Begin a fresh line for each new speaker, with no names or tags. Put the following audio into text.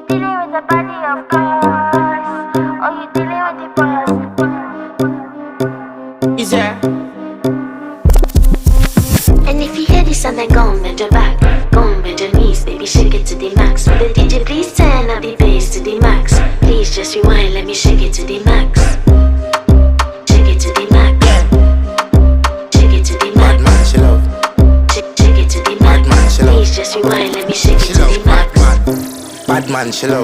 dealing with the body of course, or you dealing with the boss?
Is there?
And if you hear this sound, then go on, bend your back, go on, bend your knees, baby, shake it to the max. Will the DJ please turn up the bass to the max? Please just rewind, let me shake it to the max. Shake it to the max. Shake it to the max.
Bad man, she love.
Shake it to the max.
Bad man, she love.
Please just rewind, let me shake it
She
to
love.
the max.
Bad man, she love.